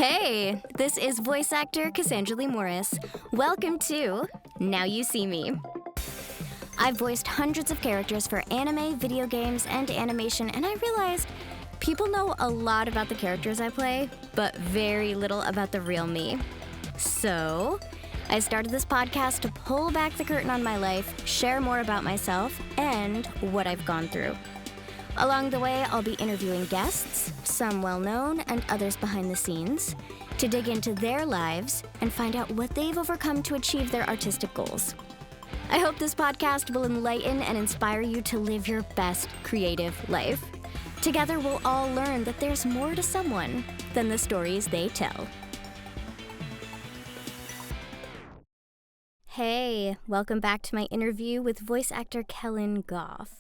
Hey, this is voice actor Cassandra Lee Morris. Welcome to Now You See Me. I've voiced hundreds of characters for anime, video games, and animation, and I realized people know a lot about the characters I play, but very little about the real me. So, I started this podcast to pull back the curtain on my life, share more about myself, and what I've gone through. Along the way, I'll be interviewing guests, some well-known and others behind the scenes, to dig into their lives and find out what they've overcome to achieve their artistic goals. I hope this podcast will enlighten and inspire you to live your best creative life. Together, we'll all learn that there's more to someone than the stories they tell. Hey, welcome back to my interview with voice actor Kellen Goff.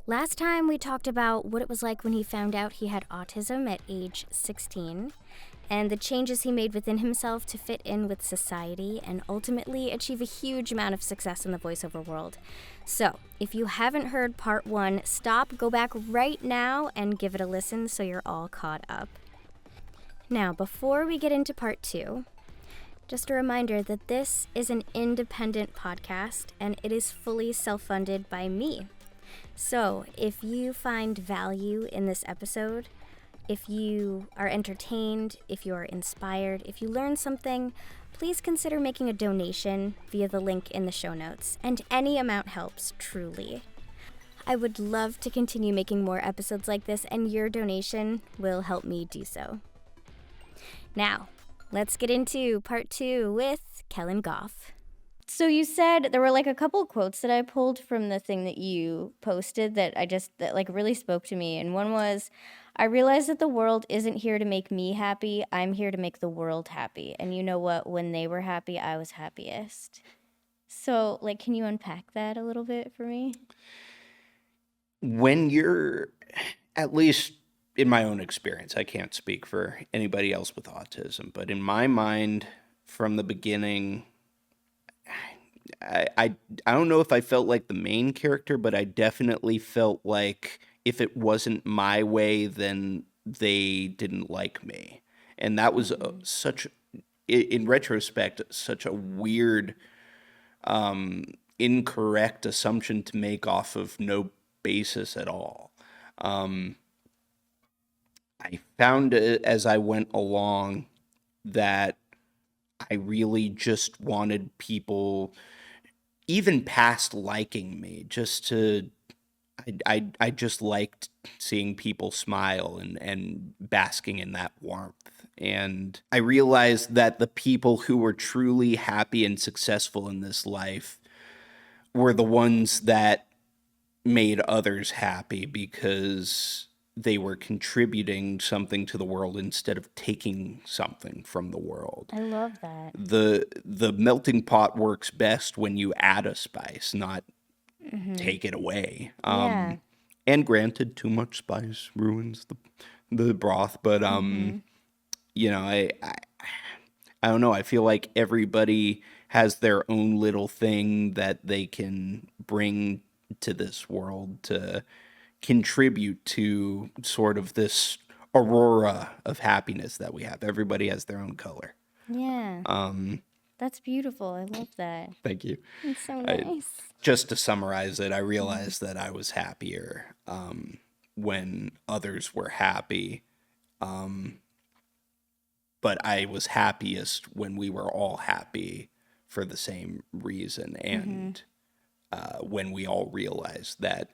Last time we talked about what it was like when he found out he had autism at age 16, and the changes he made within himself to fit in with society and ultimately achieve a huge amount of success in the voiceover world. So, if you haven't heard part 1, stop, go back right now, and give it a listen so you're all caught up. Now, before we get into part 2, just a reminder that this is an independent podcast and it is fully self-funded by me. So, if you find value in this episode, if you are entertained, if you are inspired, if you learn something, please consider making a donation via the link in the show notes. And any amount helps, truly. I would love to continue making more episodes like this, and your donation will help me do so. Now, let's get into part 2 with Kellen Goff. So you said there were like a couple quotes that I pulled from the thing that you posted that really spoke to me. And one was, I realized that the world isn't here to make me happy. I'm here to make the world happy. And you know what? When they were happy, I was happiest. So, can you unpack that a little bit for me? When you're, at least in my own experience, I can't speak for anybody else with autism, but in my mind, from the beginning, I don't know if I felt like the main character, but I definitely felt like if it wasn't my way, then they didn't like me. And that was in retrospect, such a weird, incorrect assumption to make off of no basis at all. I found as I went along that I really just wanted people, even past liking me, I just liked seeing people smile and basking in that warmth. And I realized that the people who were truly happy and successful in this life were the ones that made others happy because they were contributing something to the world instead of taking something from the world. I love that. The melting pot works best when you add a spice, not take it away. Yeah. And granted, too much spice ruins the broth, but I don't know. I feel like everybody has their own little thing that they can bring to this world to contribute to sort of this aurora of happiness that we have. Everybody has their own color. Yeah. That's beautiful. I love that. Thank you. It's so nice. Just to summarize it, I realized that I was happier when others were happy. But I was happiest when we were all happy for the same reason. And when we all realized that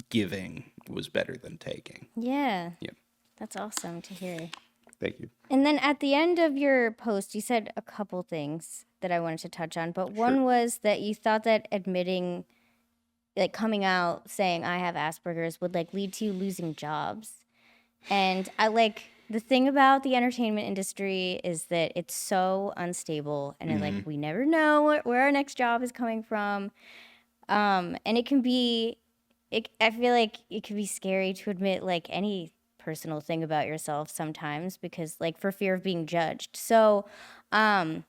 giving was better than taking. Yeah. Yeah. That's awesome to hear. Thank you. And then at the end of your post, you said a couple things that I wanted to touch on. But one was that you thought that admitting, coming out, saying I have Asperger's would lead to you losing jobs. And the thing about the entertainment industry is that it's so unstable and we never know where our next job is coming from. And it can be, I feel like it can be scary to admit any personal thing about yourself sometimes because for fear of being judged. So, it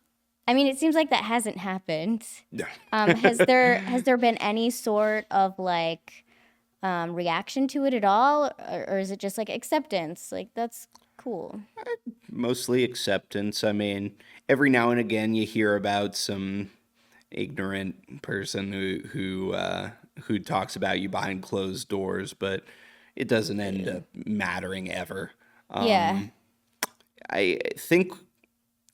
seems like that hasn't happened. Yeah. Has there been any sort of reaction to it at all, or is it just acceptance? That's Cool. Mostly acceptance. I mean, every now and again you hear about some ignorant person who talks about you behind closed doors, but it doesn't end up mattering ever. Yeah. I think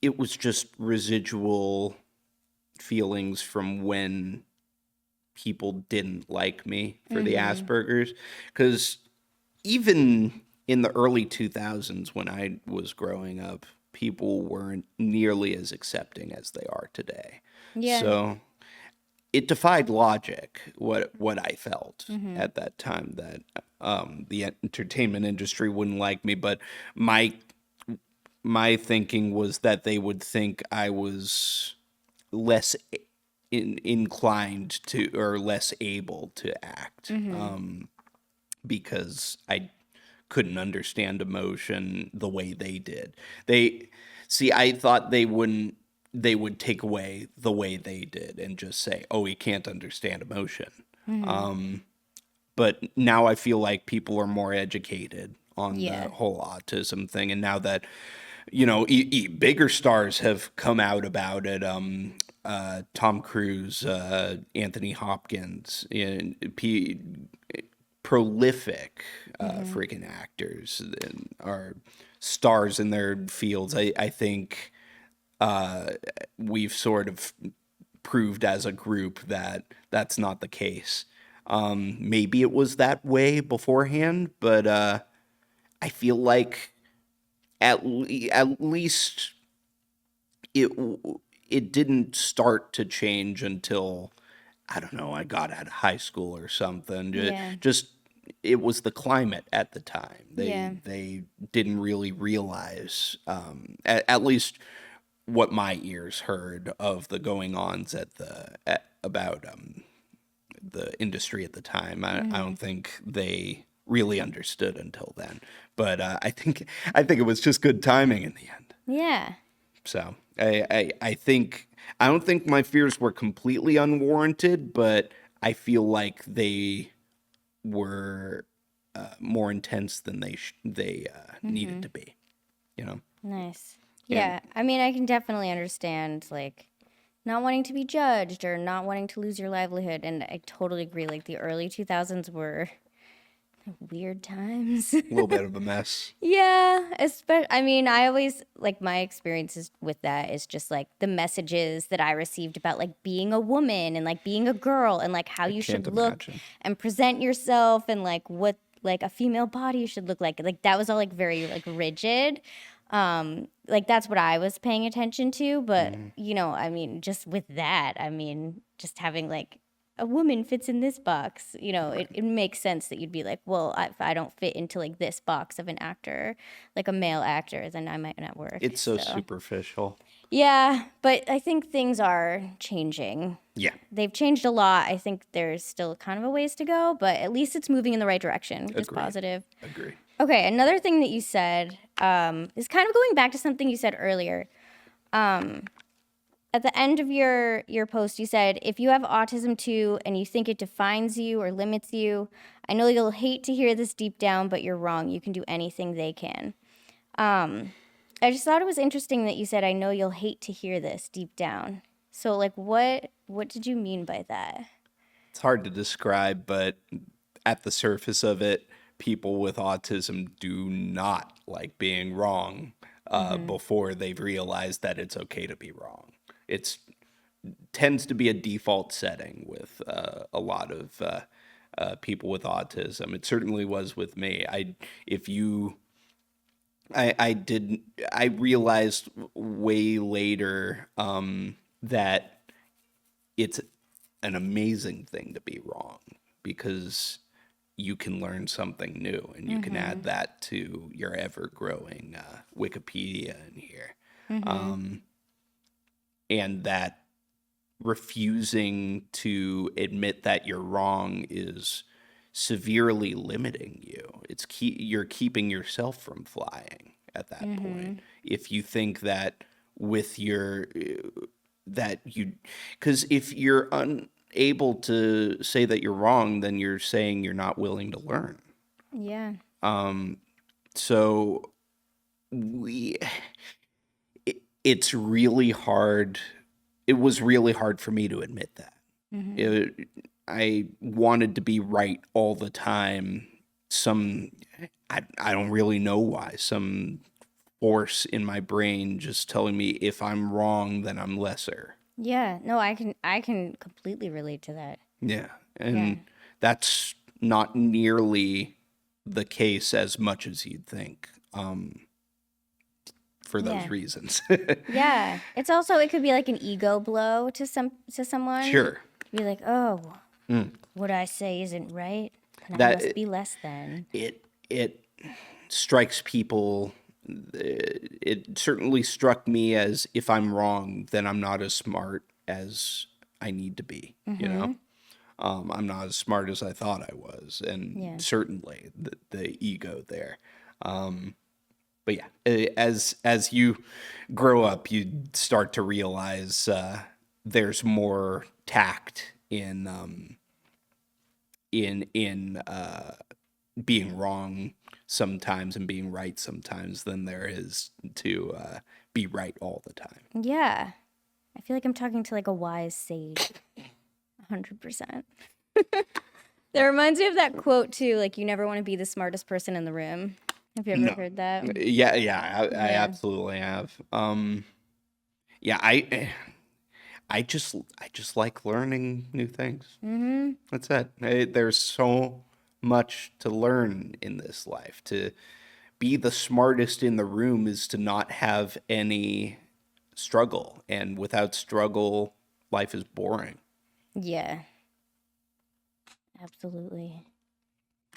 it was just residual feelings from when people didn't like me for the Asperger's, because even in the early 2000s when I was growing up, people weren't nearly as accepting as they are today. Yeah. So it defied logic what I felt at that time, that the entertainment industry wouldn't like me, but my thinking was that they would think I was less inclined to, or less able to act, because I couldn't understand emotion the way they did. I thought they would take away the way they did and just say, "Oh, he can't understand emotion." But now I feel like people are more educated on Yeah. the whole autism thing, and now that bigger stars have come out about it. Tom Cruise, Anthony Hopkins, and prolific freaking actors and are stars in their fields. I think we've sort of proved as a group that that's not the case. Maybe it was that way beforehand, but I feel like at least it it didn't start to change until, I don't know, I got out of high school or something. Yeah. Just it was the climate at the time. Yeah. They didn't really realize, at least what my ears heard of the going ons about the industry at the time. I don't think they really understood until then. But I think it was just good timing in the end. Yeah. So I think I don't think my fears were completely unwarranted, but I feel like they were more intense than they needed to be. You know. Nice. And Yeah. I mean, I can definitely understand, like, not wanting to be judged or not wanting to lose your livelihood. And I totally agree. Like, the early 2000s were weird times. a little bit of a mess. Yeah, especially, I mean, I always, like, my experiences with that is just, like, the messages that I received about, like, being a woman and, like, being a girl and, like, how you should Can't look imagine. and present yourself and, like, what, like, a female body should look like. Like, that was all, like, very, like, rigid. Like, that's what I was paying attention to. But, I mean, just with that, I mean, just having, like, a woman fits in this box, it makes sense that you'd be like, well, if I don't fit into, like, this box of an actor, like a male actor, then I might not work. It's so superficial. Yeah, but I think things are changing. Yeah. They've changed a lot. I think there's still kind of a ways to go, but at least it's moving in the right direction, which is Agreed. positive. Agree. Okay, another thing that you said is kind of going back to something you said earlier. At the end of your post, you said, if you have autism too and you think it defines you or limits you, I know you'll hate to hear this deep down, but you're wrong. You can do anything they can. I just thought it was interesting that you said, I know you'll hate to hear this deep down. So, like, what did you mean by that? It's hard to describe, but at the surface of it, people with autism do not like being wrong before they've realized that it's okay to be wrong. It tends to be a default setting with a lot of people with autism. It certainly was with me. I realized way later that it's an amazing thing to be wrong, because you can learn something new and you can add that to your ever-growing Wikipedia in here. And that refusing to admit that you're wrong is severely limiting you. You're keeping yourself from flying at that point. If you think that with your because if you're unable to say that you're wrong, then you're saying you're not willing to learn. Yeah. So we it's really hard. It was really hard for me to admit that. I wanted to be right all the time. I don't really know why. Some force in my brain just telling me if I'm wrong, then I'm lesser. Yeah, no, I can completely relate to that. Yeah. And that's not nearly the case as much as you'd think, for those reasons. Yeah. It's also, it could be like an ego blow to someone. Sure. Be like, oh, what I say isn't right, and I must be less than. It strikes people. It certainly struck me as if I'm wrong, then I'm not as smart as I need to be. You know, I'm not as smart as I thought I was, and certainly the ego there. But yeah, as you grow up, you start to realize there's more tact in being wrong sometimes and being right sometimes than there is to be right all the time. Yeah. I feel like I'm talking to like a wise sage. 100%. That reminds me of that quote too, like, you never want to be the smartest person in the room. Have you ever heard that? Yeah, I absolutely have. Yeah, I just like learning new things. That's it. There's so much to learn in this life. To be the smartest in the room is to not have any struggle, and without struggle, life is boring. Yeah. Absolutely.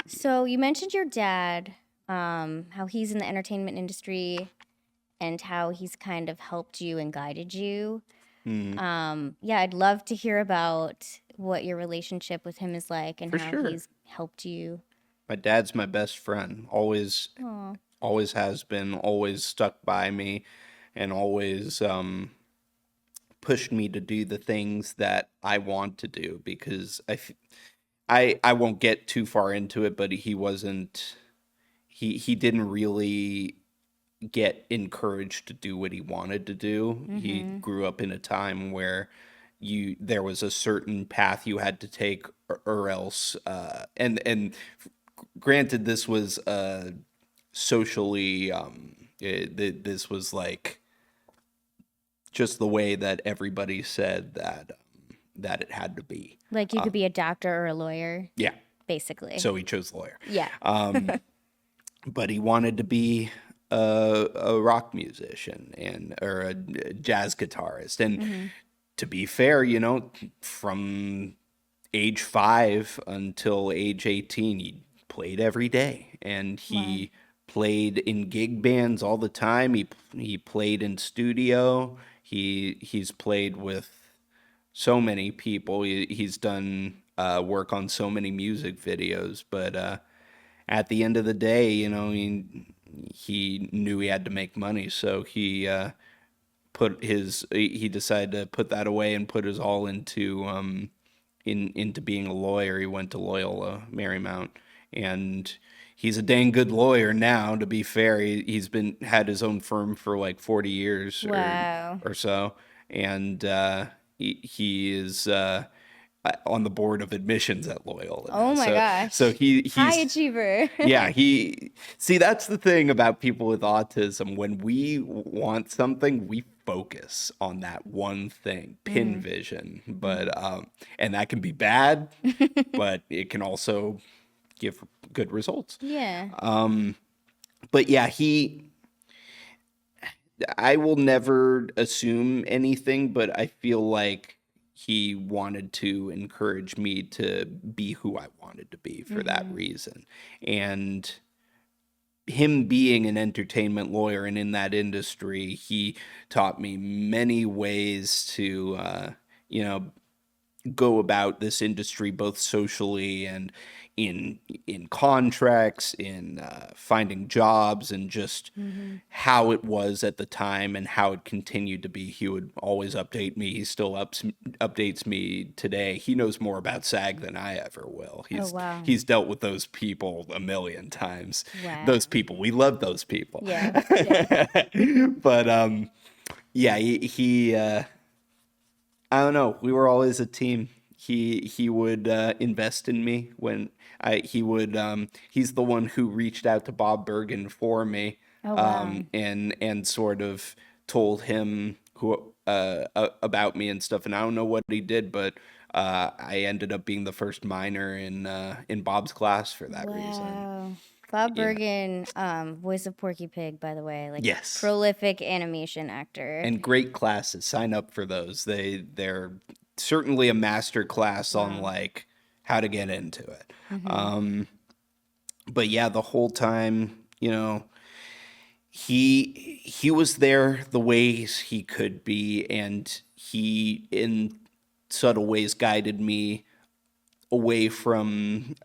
So you mentioned your dad, how he's in the entertainment industry and how he's kind of helped you and guided you. Yeah, I'd love to hear about what your relationship with him is like and how he's helped you. My dad's my best friend. Always has been, always stuck by me, and always pushed me to do the things that I want to do, because I won't get too far into it, but he didn't really get encouraged to do what he wanted to do. He grew up in a time where there was a certain path you had to take, or else and granted, this was socially this was like just the way that everybody said that it had to be. Like, you could be a doctor or a lawyer. Yeah. Basically. So he chose lawyer. Yeah. But he wanted to be a rock musician or a jazz guitarist. And to be fair, from age 5 until age 18, he played every day, and he played in gig bands all the time. He played in studio. He's played with so many people. He's done work on so many music videos, but at the end of the day, he knew he had to make money, so he decided to put that away and put his all into being a lawyer. He went to Loyola Marymount, and he's a dang good lawyer now. To be fair, he's had his own firm for like 40 years or so, and he is on the board of admissions at Loyola. Oh my gosh! So he's high achiever. Yeah, see, that's the thing about people with autism. When we want something, we focus on that one thing, pin vision. But and that can be bad, but it can also give good results. Yeah. But yeah, I will never assume anything, but I feel like he wanted to encourage me to be who I wanted to be for that reason. And him being an entertainment lawyer and in that industry, he taught me many ways to, go about this industry, both socially and in contracts, in finding jobs, and just how it was at the time and how it continued to be. He would always update me. He still updates me today. He knows more about SAG than I ever will. wow. He's dealt with those people a million times. Wow. Those people, we love those people. Yeah. But yeah, he I don't know. We were always a team. He would invest in me when he's the one who reached out to Bob Bergen for me. Oh, wow. And sort of told him about me and stuff. And I don't know what he did, but I ended up being the first minor in Bob's class for that reason. Wow. Bob Bergen, voice of Porky Pig, by the way, like Yes. prolific animation actor. And great classes. Sign up for those. They're certainly a master class on like how to get into it. But yeah, the whole time, you know, he was there the ways he could be, and he in subtle ways guided me away from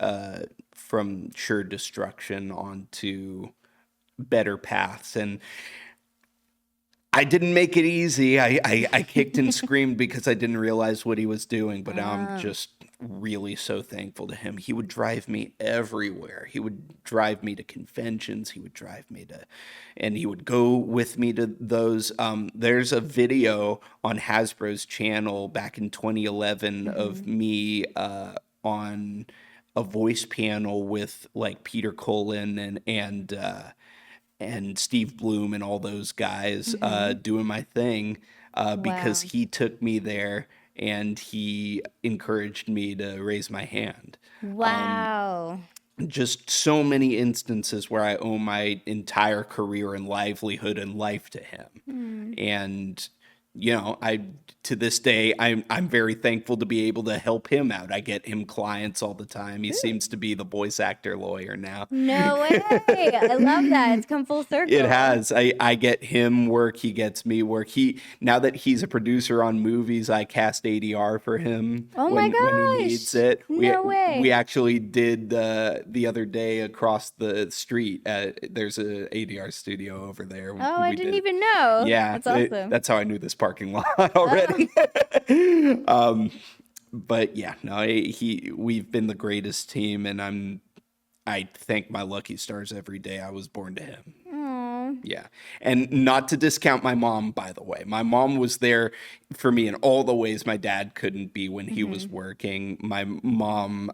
sure destruction onto better paths. And I didn't make it easy. I kicked and screamed because I didn't realize what he was doing, but now I'm just really so thankful to him. He would drive me everywhere. He would drive me to conventions. He would drive me to, and he would go with me to those. There's a video on Hasbro's channel back in 2011 of me on a voice panel with like Peter Cullen and Steve Bloom and all those guys doing my thing because he took me there and he encouraged me to raise my hand. Wow. Just so many instances where I owe my entire career and livelihood and life to him. And you know, to this day, I'm very thankful to be able to help him out. I get him clients all the time. He seems to be the voice actor lawyer now. No way. I love that. It's come full circle. It has. I get him work. He gets me work. Now that he's a producer on movies, I cast ADR for him when he needs it. No way. We actually did the other day across the street. There's a ADR studio over there. Oh, I didn't even know. Yeah. That's awesome. That's how I knew this parking lot already. But yeah, no, we've been the greatest team, and I thank my lucky stars every day I was born to him. Aww. Yeah. And not to discount my mom, by the way. My mom was there for me in all the ways my dad couldn't be when he was working. My mom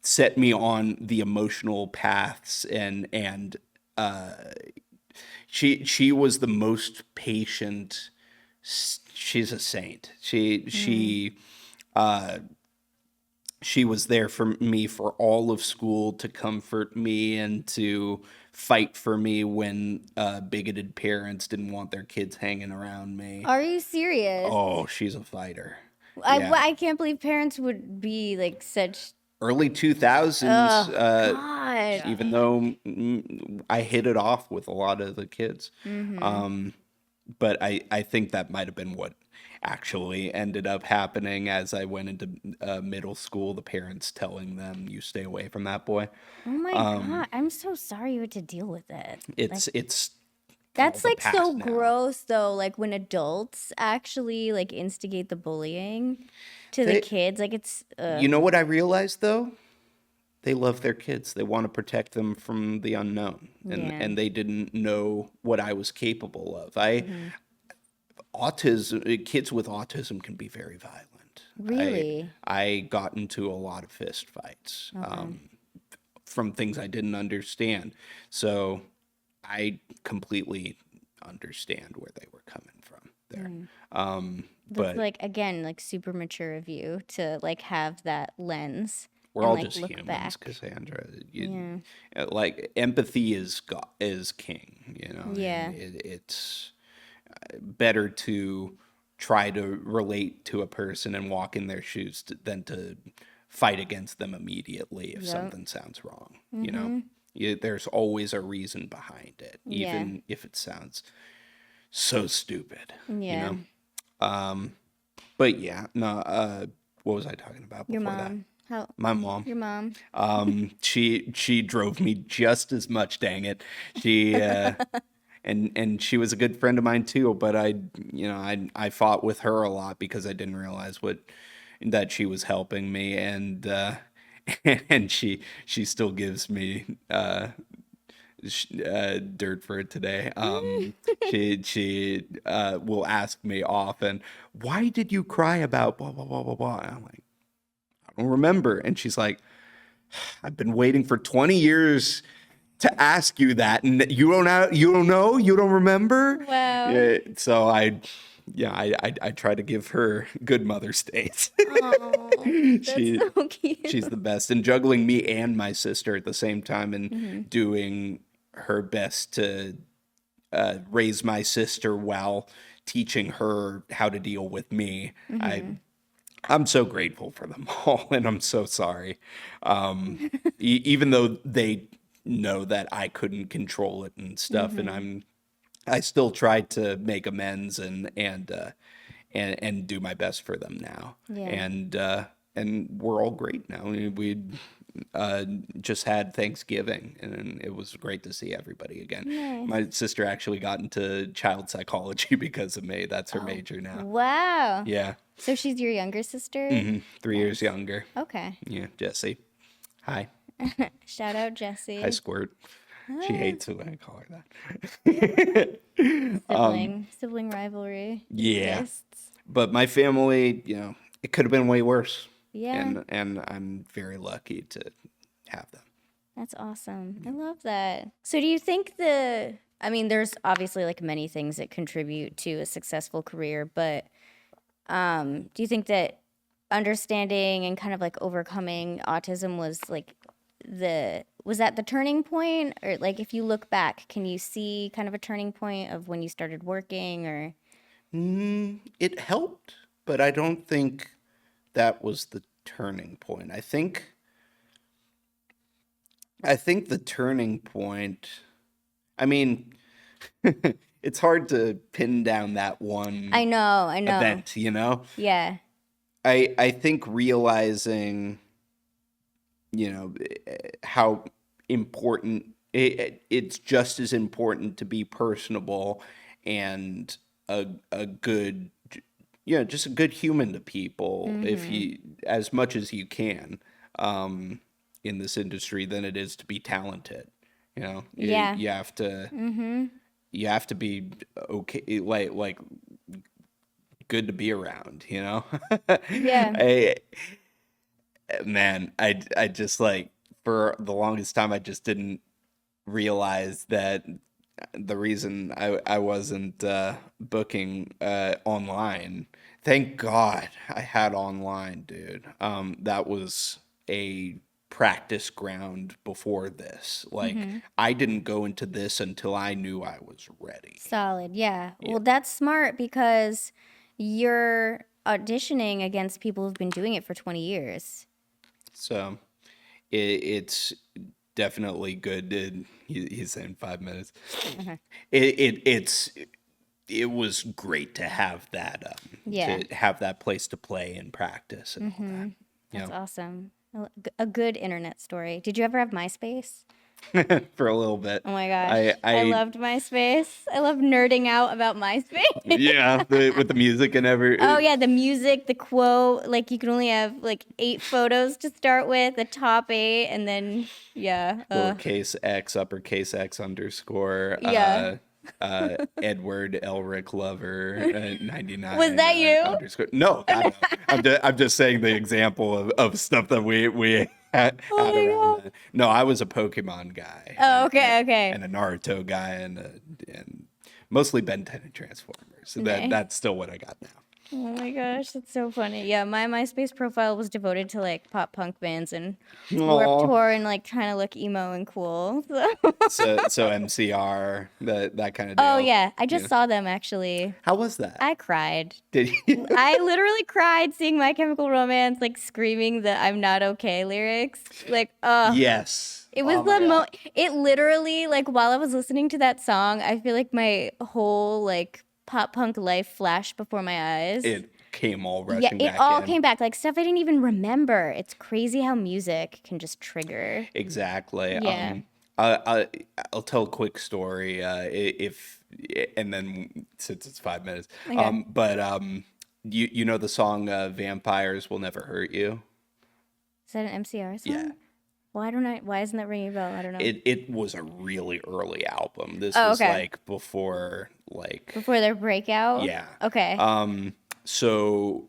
set me on the emotional paths, and she was the most patient. She's a saint. She was there for me for all of school, to comfort me and to fight for me when bigoted parents didn't want their kids hanging around me. Are you serious? Oh, she's a fighter. I can't believe parents would be like such Early 2000s, God. even though I hit it off with a lot of the kids. But I think that might have been what actually ended up happening as I went into middle school, the parents telling them, you stay away from that boy. Oh my God. I'm so sorry you had to deal with it. It's That's all the like past so now. gross though, like when adults actually like instigate the bullying to the kids. Like it's You know what I realized though? They love their kids. They want to protect them from the unknown, and they didn't know what I was capable of. Kids with autism can be very violent. Really? I got into a lot of fist fights from things I didn't understand. So I completely understand where they were coming from there. That's But like again, like super mature of you to like have that lens. we're and, all like, just look humans, back. Cassandra. Like empathy is king. You know. Yeah. It's better to try to relate to a person and walk in their shoes than to fight against them immediately if something sounds wrong. You know, there's always a reason behind it, even if it sounds so stupid. Yeah. You know. But yeah, no. What was I talking about before Your mom. How? My mom. Your mom. She drove me just as much. Dang it. She and she was a good friend of mine too. But I fought with her a lot because I didn't realize that she was helping me, and and she still gives me dirt for it today. She will ask me often, "Why did you cry about blah blah blah blah blah?" And I'm like, "I don't remember." And she's like, "I've been waiting for 20 years to ask you that, and you don't know, you don't remember." Wow. Yeah, so I try to give her good Mother's Days. Oh, that's so cute. She's the best, and juggling me and my sister at the same time, and doing her best to raise my sister while teaching her how to deal with me. I'm so grateful for them all, and I'm so sorry. Even though they know that I couldn't control it and stuff, and I still try to make amends and do my best for them now. Yeah. And we're all great now. We just had Thanksgiving, and it was great to see everybody again. Nice. My sister actually got into child psychology because of me. That's her major now. Wow. Yeah. So she's your younger sister? 3 years younger. Okay. Yeah, Jessie. Hi. Shout out Jessie. Hi, Squirt. She hates it when I call her that. Sibling rivalry. Yeah. exists. But my family, it could have been way worse. Yeah. And I'm very lucky to have them. That's awesome. I love that. So do you think there's obviously like many things that contribute to a successful career, but do you think that understanding and kind of like overcoming autism was that the turning point? Or like if you look back, can you see kind of a turning point of when you started working or? It helped, but I don't think that was the turning point. I think the turning point, I mean, it's hard to pin down that one I know. event, Yeah. I think realizing, how important it's just as important to be personable and a good, just a good human to people if you, as much as you can, in this industry than it is to be talented. Yeah. You have to, you have to be okay, like good to be around, Yeah. I just like, for the longest time, I just didn't realize that the reason I wasn't booking online, thank God I had online, dude. That was a practice ground before this. Like, I didn't go into this until I knew I was ready. Solid. Yeah. Well, that's smart because you're auditioning against people who've been doing it for 20 years. So it's definitely good. He's saying 5 minutes. It was great to have that Yeah. to have that place to play and practice and all that. That's awesome. A good internet story. Did you ever have MySpace? For a little bit. Oh my gosh. I loved MySpace. I love nerding out about MySpace. Yeah, with the music and Oh yeah, the music, the quote, like you can only have like 8 photos to start with, the top 8, and then lowercase x, uppercase x underscore. Yeah. Edward Elric Lover 99. Was that you? Underscore. No, God, no. I'm just saying the example of stuff that we had around that. No, I was a Pokemon guy. Oh, okay. And a Naruto guy and mostly Ben 10 and Transformers. So Okay. that's still what I got now. Oh my gosh, that's so funny. Yeah, my MySpace profile was devoted to like pop punk bands and Warped Tour and like trying to look emo and cool. So MCR, that kind of deal. oh yeah, I just saw them actually. How was that? I cried. Did you? I literally cried seeing My Chemical Romance, like screaming the "I'm not okay" lyrics. Like, Yes. it was it literally, like, while I was listening to that song, I feel like my whole like pop punk life flashed before my eyes. It came all rushing Yeah, back it all in. came back. Like, stuff I didn't even remember. It's crazy how music can just trigger. Exactly. Yeah. I'll tell a quick story, and then since it's 5 minutes. Okay. You know the song "Vampires Will Never Hurt You"? Is that an MCR song? Yeah. Why isn't that ringing a bell? I don't know. It was a really early album. This Oh, was okay. like before their breakout? yeah. Okay. So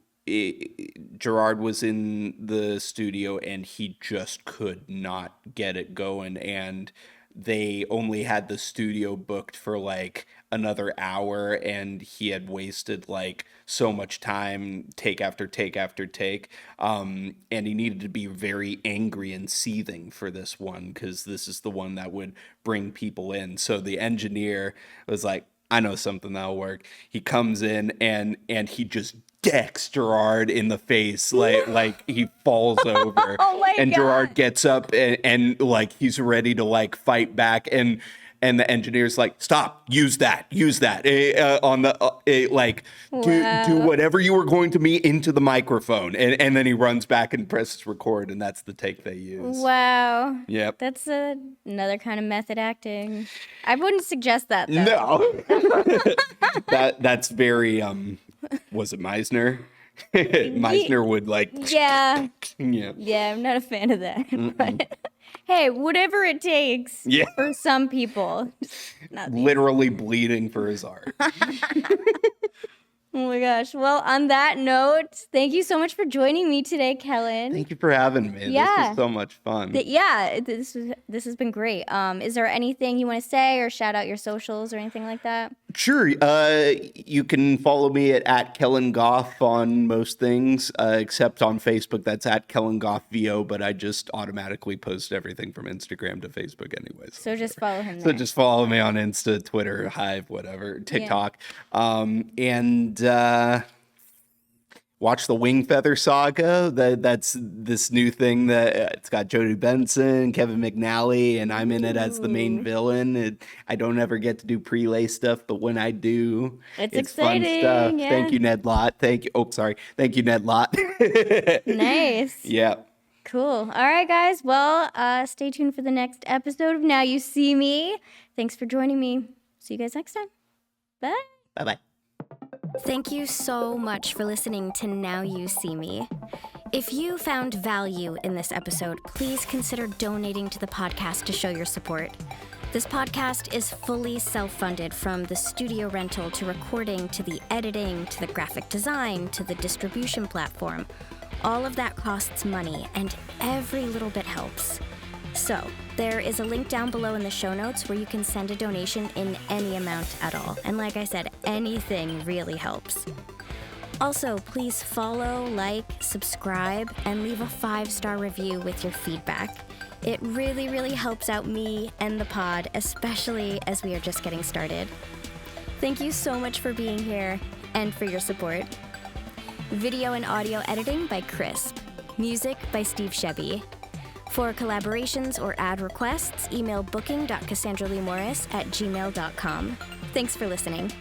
Gerard was in the studio and he just could not get it going, and they only had the studio booked for like another hour, and he had wasted like so much time, take after take after take, and he needed to be very angry and seething for this one because this is the one that would bring people in. So the engineer was like, I know something that'll work. He comes in and he just decks Gerard in the face, like he falls over. Oh my and God. Gerard gets up and like he's ready to like fight back, and the engineer's like, stop, use that on the like do whatever you were going to me into the microphone, and then he runs back and presses record, and that's the take they use. Wow. Yep. That's another kind of method acting. I wouldn't suggest that, though. No. That's very was it Meisner? Meisner would like Yeah. yeah. I'm not a fan of that. But hey, whatever it takes for some people. Not me. Literally bleeding for his art. Oh my gosh. Well, on that note, thank you so much for joining me today, Kellen. Thank you for having me. Yeah. This was so much fun. This has been great. Is there anything you want to say or shout out your socials or anything like that? Sure. You can follow me at Kellen Goff on most things, except on Facebook. That's at Kellen Goff VO, but I just automatically post everything from Instagram to Facebook anyways. So just follow him there. So just follow me on Insta, Twitter, Hive, whatever, TikTok. And watch the Wing Feather Saga. That's this new thing that it's got Jodie Benson, Kevin McNally, and I'm in it as the main villain. I don't ever get to do prelay stuff, but when I do, it's exciting, fun stuff. yeah. Thank you, Ned Lott. Thank you, Ned Lott. Nice. Yeah. Cool. All right, guys. Well, stay tuned for the next episode of Now You See Me. Thanks for joining me. See you guys next time. Bye. Bye-bye. Thank you so much for listening to Now You See Me. If you found value in this episode, please consider donating to the podcast to show your support. This podcast is fully self-funded, from the studio rental to recording to the editing to the graphic design to the distribution platform. All of that costs money, and every little bit helps. So, there is a link down below in the show notes where you can send a donation in any amount at all. And like I said, anything really helps. Also, please follow, like, subscribe, and leave a 5-star review with your feedback. It really, really helps out me and the pod, especially as we are just getting started. Thank you so much for being here and for your support. Video and audio editing by Crisp. Music by Steve Shebby. For collaborations or ad requests, email booking.cassandraleemorris@gmail.com. Thanks for listening.